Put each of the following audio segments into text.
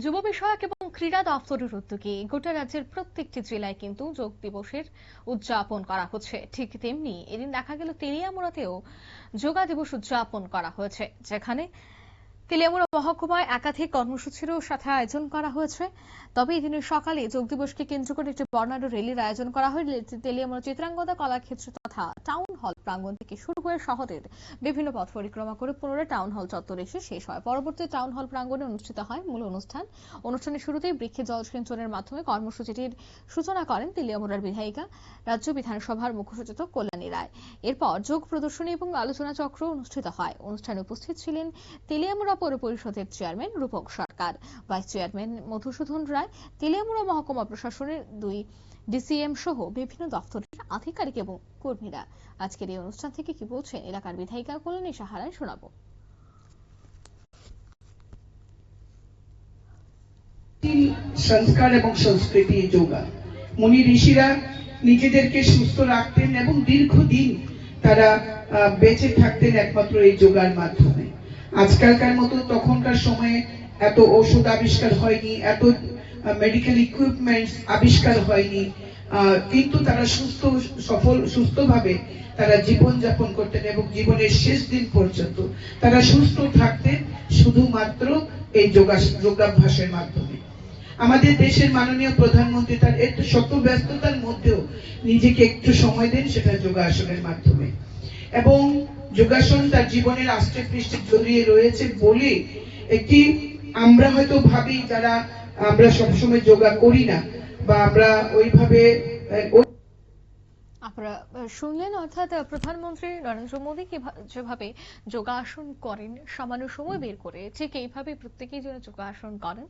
যুব বিষয়ক এবং ক্রীড়া দপ্তরের উদ্যোগে গোটা রাজ্যের প্রত্যেকটি জেলায় কিন্তু যোগ দিবসের উদযাপন করা হচ্ছে। ঠিক তেমনি এদিন দেখা গেল তেলিয়ামুড়াতেও যোগা দিবস উদযাপন করা হয়েছে, যেখানে তেলিয়ামুড়া মহকুমায় একাধিক কর্মসূচিরও সাথে আয়োজন করা হয়েছে। তবে এদিনের সকালে যোগ দিবসকে কেন্দ্র করে একটি বর্ণাঢ্য র্যালির আয়োজন করা হয়। তেলিয়ামুড়া চিত্রাঙ্গদা কলাক্ষেত্র তথা টাউন হল প্রাঙ্গণ থেকে শুরু হয়ে শহরের বিভিন্ন পথ পরিক্রমা করে পুনরায় টাউন হল চত্বরে এসে শেষ হয়। পরবর্তী টাউন হল প্রাঙ্গণে অনুষ্ঠিত হয় মূল অনুষ্ঠান। অনুষ্ঠানের শুরুতেই বৃক্ষে জল সিঞ্চনের মাধ্যমে কর্মসূচিটির সূচনা করেন তেলিয়ামুড়ার বিধায়িকা, রাজ্য বিধানসভার মুখ্য সচেতক কল্যাণী রায়। এরপর যোগ প্রদর্শনী এবং আলোচনা চক্র অনুষ্ঠিত হয়। অনুষ্ঠানে উপস্থিত ছিলেন তেলিয়ামুড়া পৌর পরিষদের চেয়ারম্যান রূপক সরকার, ভাইস চেয়ারম্যান মধুসূদন রায়, তেলিয়ামুড়া মহকুমা প্রশাসনের 2 ডিসিএম সহ বিভিন্ন দপ্তরের আধিকারিক এবং কর্মীরা। আজকের এই অনুষ্ঠান থেকে কি বলছেন এলাকার বিধায়িকা কল্যাণী সাহারায় শোনাবো। সংস্কার এবং সংস্কৃতি যোগা। মুনি ঋষিরা নিজেদেরকে সুস্থ রাখতেন এবং দীর্ঘদিন তারা বেঁচে থাকতেন একমাত্র এই যোগার মাধ্যমে। আজকালকার মতো তখনকার সময়ে এত ওষুধ আবিষ্কার হয়নি, এত মেডিকেল ইকুইপমেন্টস আবিষ্কার হয়নি, কিন্তু তারা সুস্থভাবে তারা জীবন যাপন করতেন এবং জীবনের শেষ দিন পর্যন্ত তারা সুস্থ থাকতেন শুধুমাত্র এই যোগাভ্যাসের মাধ্যমে। আমাদের দেশের মাননীয় প্রধানমন্ত্রী তার এত শত ব্যস্ততার মধ্যেও নিজেকে একটু সময় দেন, সেটা যোগাসনের মাধ্যমে। এবং যোগাসন তার জীবনের আষ্টে পৃষ্ঠে জড়িয়ে রয়েছে বলে একটি আমরা হয়তো ভাবি যারা আমরা সবসময় যোগা করি না বা আমরা ওইভাবে আপনারা শুনলেন, অর্থাৎ প্রধানমন্ত্রী নরেন্দ্র মোদী যেভাবে যোগাসন করেন সামান্য সময় বের করে, ঠিক এইভাবে প্রত্যেকেই যেন যোগাসন করেন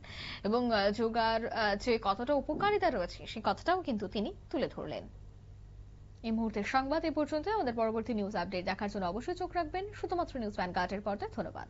এবং যোগার যে কতটা উপকারিতা রয়েছে সেই কথাটাও কিন্তু তিনি তুলে ধরলেন। এই মুহূর্তের সংবাদ এ পর্যন্ত। আমাদের পরবর্তী নিউজ আপডেট দেখার জন্য অবশ্যই চোখ রাখবেন শুধুমাত্র নিউজ ভ্যানগার্ডের পর্দায়। ধন্যবাদ।